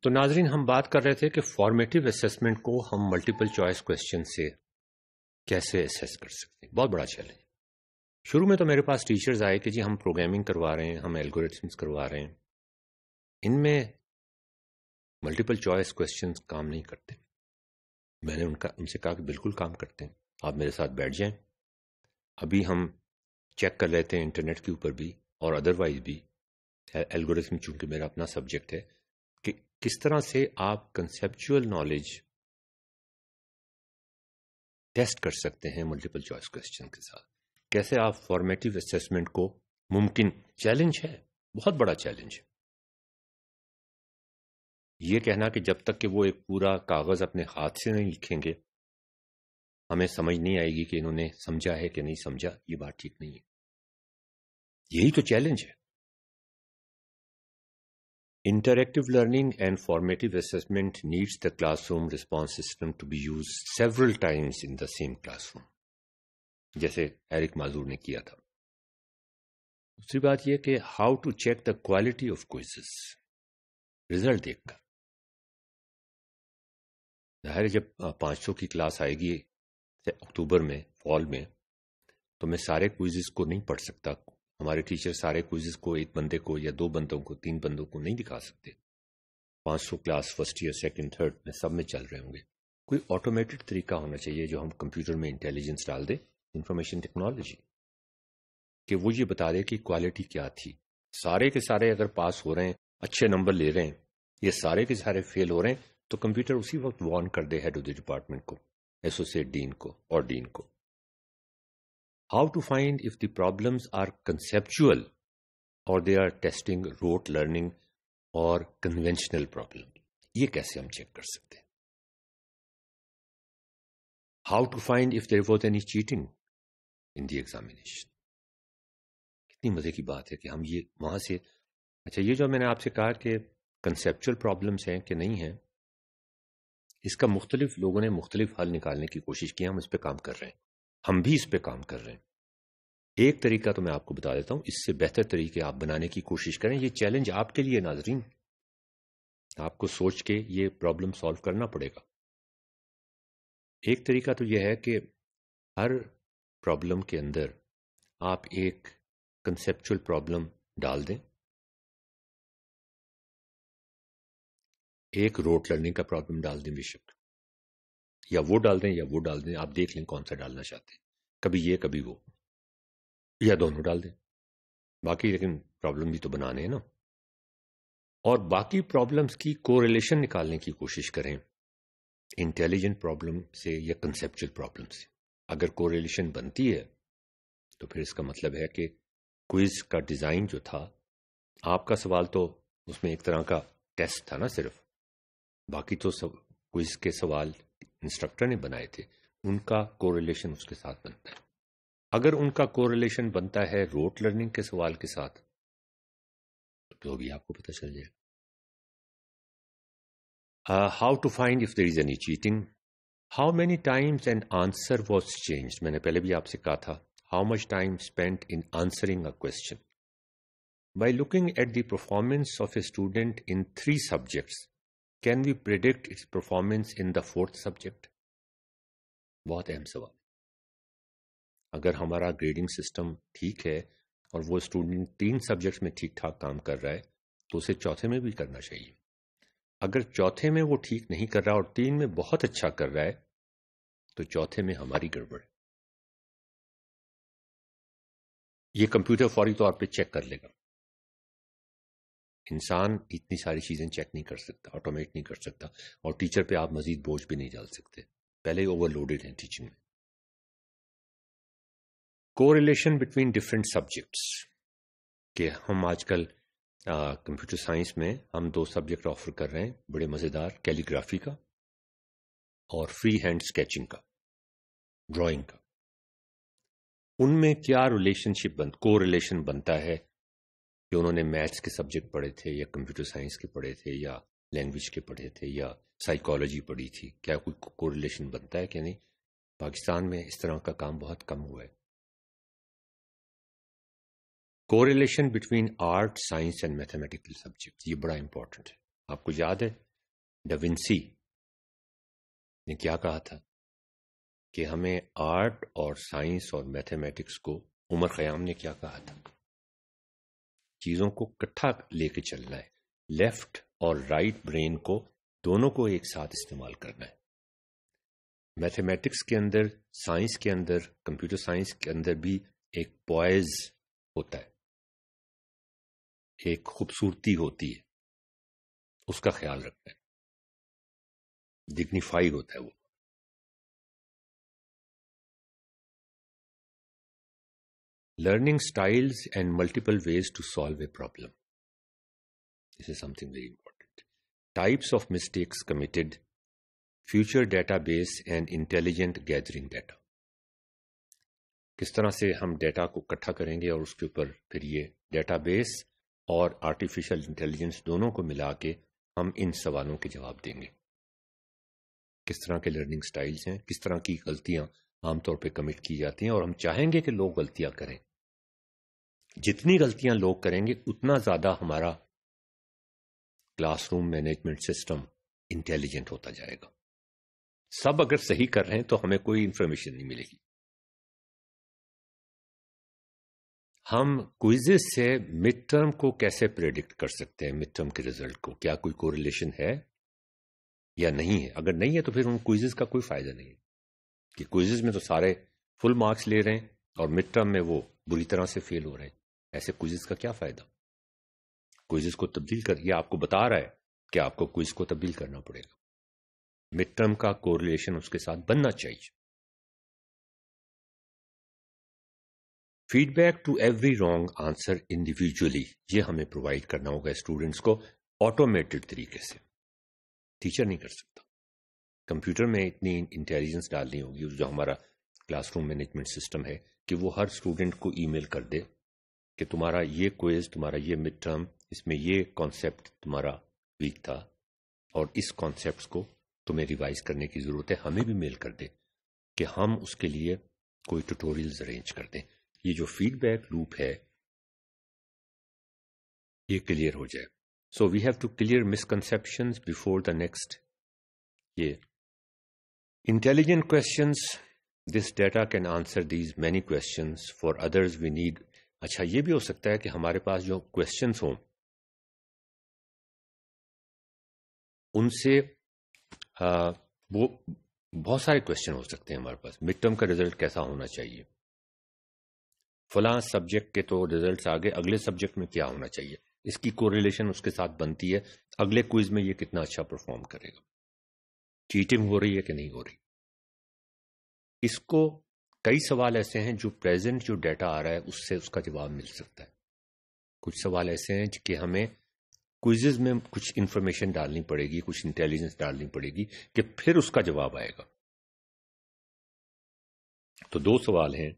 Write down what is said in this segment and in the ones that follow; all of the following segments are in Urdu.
تو ناظرین، ہم بات کر رہے تھے کہ فارمیٹیو اسیسمنٹ کو ہم ملٹیپل چوائس کویسچن سے کیسے اسیس کر سکتے ہیں. بہت بڑا چیلنج. شروع میں تو میرے پاس ٹیچرز آئے کہ جی ہم پروگرامنگ کروا رہے ہیں، ہم الگورتھمس کروا رہے ہیں، ان میں ملٹیپل چوائس کویسچنز کام نہیں کرتے. میں نے ان سے کہا کہ بالکل کام کرتے ہیں، آپ میرے ساتھ بیٹھ جائیں. ابھی ہم چیک کر لیتے ہیں انٹرنیٹ کے اوپر بھی اور ادروائز بھی، الگورتھم چونکہ میرا اپنا سبجیکٹ ہے، کہ کس طرح سے آپ کنسیپچول نالج ٹیسٹ کر سکتے ہیں ملٹیپل چوائس کویسچن کے ساتھ. کیسے آپ فارمیٹیو اسیسمنٹ کو ممکن، چیلنج ہے، بہت بڑا چیلنج ہے. یہ کہنا کہ جب تک کہ وہ ایک پورا کاغذ اپنے ہاتھ سے نہیں لکھیں گے ہمیں سمجھ نہیں آئے گی کہ انہوں نے سمجھا ہے کہ نہیں سمجھا، یہ بات ٹھیک نہیں ہے. یہی تو چیلنج ہے. Interactive learning and formative assessment needs the classroom response system to be used several times in the same classroom. جیسے ایرک مازور نے کیا تھا. دوسری بات یہ کہ how to check the quality of quizzes. Result دیکھ کر. ظاہر ہے جب 500 کی کلاس آئے گی اکتوبر میں، فال میں، تو میں سارے کوئزز کو نہیں پڑھ سکتا. ہمارے ٹیچر سارے کوئزز کو ایک بندے کو یا 2 بندوں کو 3 بندوں کو نہیں دکھا سکتے. 500 class first year second third میں سب میں چل رہے ہوں گے. کوئی آٹومیٹڈ طریقہ ہونا چاہیے جو ہم کمپیوٹر میں انٹیلیجنس ڈال دے، انفارمیشن ٹیکنالوجی، کہ وہ یہ بتا دے کہ کوالٹی کیا تھی. سارے کے سارے اگر پاس ہو رہے ہیں، اچھے نمبر لے رہے ہیں، یہ سارے کے سارے فیل ہو رہے ہیں، تو کمپیوٹر اسی وقت وارن کر they had of the department کو، ایسوسیٹ ڈین کو اور ڈین کو. How to find if the problems are conceptual or they are testing rote learning or conventional problem. یہ کیسے ہم چیک کر سکتے ہیں؟ How to find if there was any cheating in the examination. کتنی مزے کی بات ہے کہ ہم یہ وہاں سے، اچھا یہ جو میں نے آپ سے کہا کہ کنسیپچل پرابلمس ہیں کہ نہیں ہیں، اس کا مختلف لوگوں نے مختلف حل نکالنے کی کوشش کی. ہم اس پہ کام کر رہے ہیں، ہم بھی اس پہ کام کر رہے ہیں. ایک طریقہ تو میں آپ کو بتا دیتا ہوں، اس سے بہتر طریقے آپ بنانے کی کوشش کریں. یہ چیلنج آپ کے لیے ناظرین، آپ کو سوچ کے یہ پرابلم سالو کرنا پڑے گا. ایک طریقہ تو یہ ہے کہ ہر پرابلم کے اندر آپ ایک کنسیپچول پرابلم ڈال دیں، ایک روٹ لرننگ کا پرابلم ڈال دیں، بے شک، یا وہ ڈال دیں یا وہ ڈال دیں، آپ دیکھ لیں کون سا ڈالنا چاہتے ہیں. کبھی یہ کبھی وہ، یا دونوں ڈال دیں. باقی لیکن پرابلم بھی تو بنانے ہیں نا. اور باقی پرابلمس کی کوریلیشن نکالنے کی کوشش کریں انٹیلیجنٹ پرابلم سے یا کنسیپچل پرابلم سے. اگر کوریلیشن بنتی ہے تو پھر اس کا مطلب ہے کہ کوئز کا ڈیزائن جو تھا، آپ کا سوال تو اس میں ایک طرح کا ٹیسٹ تھا نا صرف، باقی تو کوئز کے سوال انسٹرکٹر نے بنائے تھے، ان کا کوریلیشن اس کے ساتھ بنتا ہے. اگر ان کا کوریلیشن بنتا ہے روٹ لرننگ کے سوال کے ساتھ تو بھی آپ کو پتہ چل جائے. How to find if there is any cheating. How many times an answer was changed. میں نے پہلے بھی آپ سے کہا تھا how much time spent in answering a question. By looking at the performance of a student in 3 subjects can we predict its performance in the 4th subject. بہت اہم سوال. اگر ہمارا گریڈنگ سسٹم ٹھیک ہے اور وہ اسٹوڈنٹ 3 سبجیکٹس میں ٹھیک ٹھاک کام کر رہا ہے تو اسے 4تھے میں بھی کرنا چاہیے. اگر 4تھے میں وہ ٹھیک نہیں کر رہا اور 3 میں بہت اچھا کر رہا ہے تو 4تھے میں ہماری گڑبڑ ہے. یہ کمپیوٹر فوری طور پہ چیک کر لے گا. انسان اتنی ساری چیزیں چیک نہیں کر سکتا، آٹومیٹ نہیں کر سکتا، اور ٹیچر پہ آپ مزید بوجھ بھی نہیں ڈال سکتے، پہلے ہی اوور لوڈڈ ہیں ٹیچنگ میں. کوریلیشن بٹوین ڈفرینٹ سبجیکٹس، کہ ہم آج کل کمپیوٹر سائنس میں ہم 2 سبجیکٹ آفر کر رہے ہیں بڑے مزیدار، کیلیگرافی کا اور فری ہینڈ اسکیچنگ کا، ڈرائنگ کا. ان میں کیا ریلیشن شپ کوریلیشن بنتا ہے کہ انہوں نے میتھس کے سبجیکٹ پڑھے تھے یا کمپیوٹر سائنس کے پڑھے تھے یا لینگویج کے پڑھے تھے یا سائیکالوجی پڑھی تھی، کیا کوئی کوریلیشن بنتا ہے کہ نہیں؟ پاکستان میں اس طرح کا کام بہت کم ہوا ہے. Correlation between art, science and mathematical subject, یہ بڑا امپورٹنٹ ہے. آپ کو یاد ہے ڈاونسی نے کیا کہا تھا کہ ہمیں آرٹ اور سائنس اور میتھمیٹکس کو، عمر خیام نے کیا کہا تھا، چیزوں کو اکٹھا لے کے چلنا ہے، لیفٹ اور رائٹ برین کو دونوں کو ایک ساتھ استعمال کرنا ہے. میتھمیٹکس کے اندر، سائنس کے اندر، کمپیوٹر سائنس کے اندر بھی ایک پوائز ہوتا ہے، ایک خوبصورتی ہوتی ہے، اس کا خیال رکھنا ہے، ڈگنیفائی ہوتا ہے وہ. Learning styles and multiple ways to solve a problem. This is something very important. Types of mistakes committed, future database and intelligent gathering data. کس طرح سے ہم ڈیٹا کو اکٹھا کریں گے اور اس کے اوپر پھر یہ ڈیٹا بیس اور آرٹیفیشل انٹیلیجنس دونوں کو ملا کے ہم ان سوالوں کے جواب دیں گے. کس طرح کے لرننگ سٹائلز ہیں، کس طرح کی غلطیاں عام طور پہ کمٹ کی جاتی ہیں، اور ہم چاہیں گے کہ لوگ غلطیاں کریں. جتنی غلطیاں لوگ کریں گے اتنا زیادہ ہمارا class room management system intelligent ہوتا جائے گا. سب اگر صحیح کر رہے ہیں تو ہمیں کوئی انفارمیشن نہیں ملے گی. ہم کوئزز سے مڈ ٹرم کو کیسے پریڈکٹ کر سکتے ہیں؟ مڈ ٹرم کے ریزلٹ کو کیا کوئی کوریلیشن ہے یا نہیں ہے؟ اگر نہیں ہے تو پھر ان کوئزز کا کوئی فائدہ نہیں ہے، کہ کوئزز میں تو سارے فل مارکس لے رہے ہیں اور مڈ ٹرم میں وہ بری طرح سے فیل ہو رہے ہیں. ایسے کوئزز کا کیا فائدہ؟ کوئزز کو تبدیل کر، یہ آپ کو بتا رہا ہے کہ آپ کو کوئز کو تبدیل کرنا پڑے گا. مڈ ٹرم کا کوریلیشن اس کے ساتھ بننا چاہیے. Feedback to every wrong answer individually, یہ ہمیں پرووائڈ کرنا ہوگا اسٹوڈنٹس کو آٹومیٹڈ طریقے سے. ٹیچر نہیں کر سکتا. کمپیوٹر میں اتنی انٹیلیجنس ڈالنی ہوگی، جو ہمارا کلاس روم مینجمنٹ سسٹم ہے، کہ وہ ہر اسٹوڈنٹ کو ای میل کر دے کہ تمہارا یہ کوئز، تمہارا یہ مڈ ٹرم، اس میں یہ کانسیپٹ تمہارا ویک تھا اور اس کانسیپٹس کو تمہیں ریوائز کرنے کی ضرورت ہے. ہمیں بھی میل کر دے کہ ہم اس کے لیے کوئی ٹیوٹوریلز ارینج کر دیں. یہ جو فیڈ بیک لوپ ہے یہ کلیئر ہو جائے. So we have to clear misconceptions before the next. یہ intelligent questions, this data can answer these many questions, for others we need. اچھا یہ بھی ہو سکتا ہے کہ ہمارے پاس جو کوشچنز ہوں ان سے وہ بہت سارے کوشچن ہو سکتے ہیں ہمارے پاس. مڈ ٹرم کا رزلٹ کیسا ہونا چاہیے، فلاں سبجیکٹ کے تو ریزلٹس آگے، اگلے سبجیکٹ میں کیا ہونا چاہیے، اس کی کوریلیشن اس کے ساتھ بنتی ہے اگلے کوئز میں یہ کتنا اچھا پرفارم کرے گا، چیٹنگ ہو رہی ہے کہ نہیں ہو رہی. اس کو کئی سوال ایسے ہیں جو پریزنٹ جو ڈیٹا آ رہا ہے اس سے اس کا جواب مل سکتا ہے. کچھ سوال ایسے ہیں کہ ہمیں کوئزز میں کچھ انفارمیشن ڈالنی پڑے گی، کچھ انٹیلیجنس ڈالنی پڑے گی کہ پھر اس کا جواب آئے گا. تو دو سوال ہیں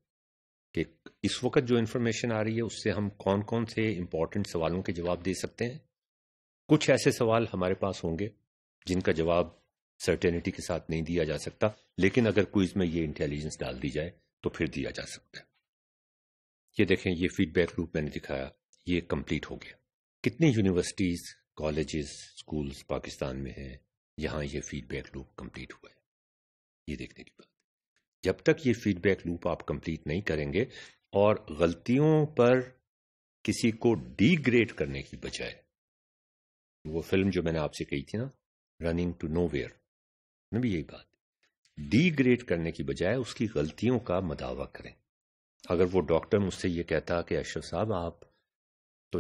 کہ اس وقت جو انفارمیشن آ رہی ہے اس سے ہم کون کون سے امپورٹنٹ سوالوں کے جواب دے سکتے ہیں. کچھ ایسے سوال ہمارے پاس ہوں گے جن کا جواب سرٹینٹی کے ساتھ نہیں دیا جا سکتا، لیکن اگر کوئز میں یہ انٹیلیجنس ڈال دی جائے تو پھر دیا جا سکتا ہے. یہ دیکھیں، یہ فیڈ بیک لوپ میں نے دکھایا، یہ کمپلیٹ ہو گیا. کتنی یونیورسٹیز، کالجز، سکولز پاکستان میں ہیں یہاں یہ فیڈ بیک لوپ کمپلیٹ ہوا ہے؟ یہ دیکھنے کی بات. جب تک یہ فیڈ بیک لوپ آپ کمپلیٹ نہیں کریں گے اور غلطیوں پر کسی کو ڈی گریڈ کرنے کی بجائے، وہ فلم جو میں نے آپ سے کہی تھی نا، رننگ ٹو نو ویئر میں بھی یہی بات، ڈی گریڈ کرنے کی بجائے اس کی غلطیوں کا مداوع کریں. اگر وہ ڈاکٹر مجھ سے یہ کہتا کہ اشرف صاحب آپ تو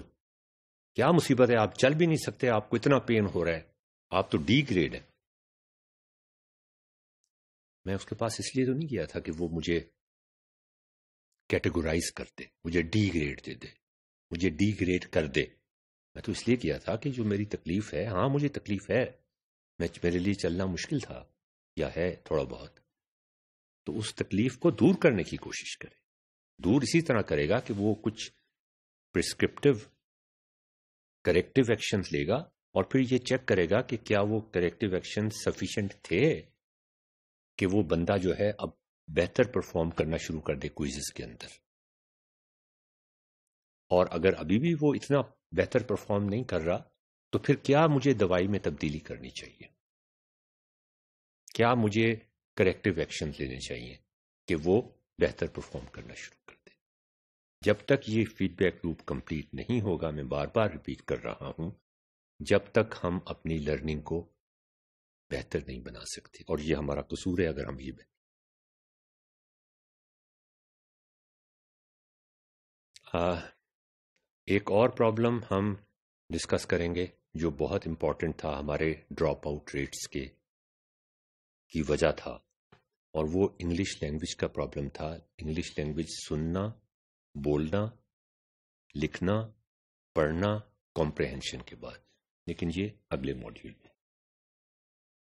کیا مصیبت ہے، آپ چل بھی نہیں سکتے، آپ کو اتنا پین ہو رہا ہے، آپ تو ڈی گریڈ ہیں، میں اس کے پاس اس لیے تو نہیں گیا تھا کہ وہ مجھے کیٹیگورائز کر دے، مجھے ڈی گریڈ دے دے، مجھے ڈی گریڈ کر دے. میں تو اس لیے کیا تھا کہ جو میری تکلیف ہے، ہاں مجھے تکلیف ہے، میرے لیے چلنا مشکل تھا یا ہے تھوڑا بہت، تو اس تکلیف کو دور کرنے کی کوشش کرے. دور اسی طرح کرے گا کہ وہ کچھ پرسکرپٹیو کریکٹیو ایکشنز لے گا اور پھر یہ چیک کرے گا کہ کیا وہ کریکٹیو ایکشن سفیشینٹ تھے کہ وہ بندہ جو ہے اب بہتر پرفارم کرنا شروع کر دے کوئزز کے اندر. اور اگر ابھی بھی وہ اتنا بہتر پرفارم نہیں کر رہا تو پھر کیا مجھے دوائی میں تبدیلی کرنی چاہیے. کیا مجھے کریکٹیو ایکشن لینے چاہیے کہ وہ بہتر پرفارم کرنا شروع کر دیں. جب تک یہ فیڈ بیک لوپ کمپلیٹ نہیں ہوگا، میں بار بار ریپیٹ کر رہا ہوں، جب تک ہم اپنی لرننگ کو بہتر نہیں بنا سکتے، اور یہ ہمارا قصور ہے اگر ہم یہ ایک اور پرابلم ہم ڈسکس کریں گے جو بہت امپورٹنٹ تھا ہمارے ڈراپ آؤٹ ریٹس کی وجہ تھا، اور وہ انگلش لینگویج کا پرابلم تھا. انگلش لینگویج سننا، بولنا، لکھنا، پڑھنا، کمپریہنشن کے بعد. لیکن یہ اگلے ماڈیول میں.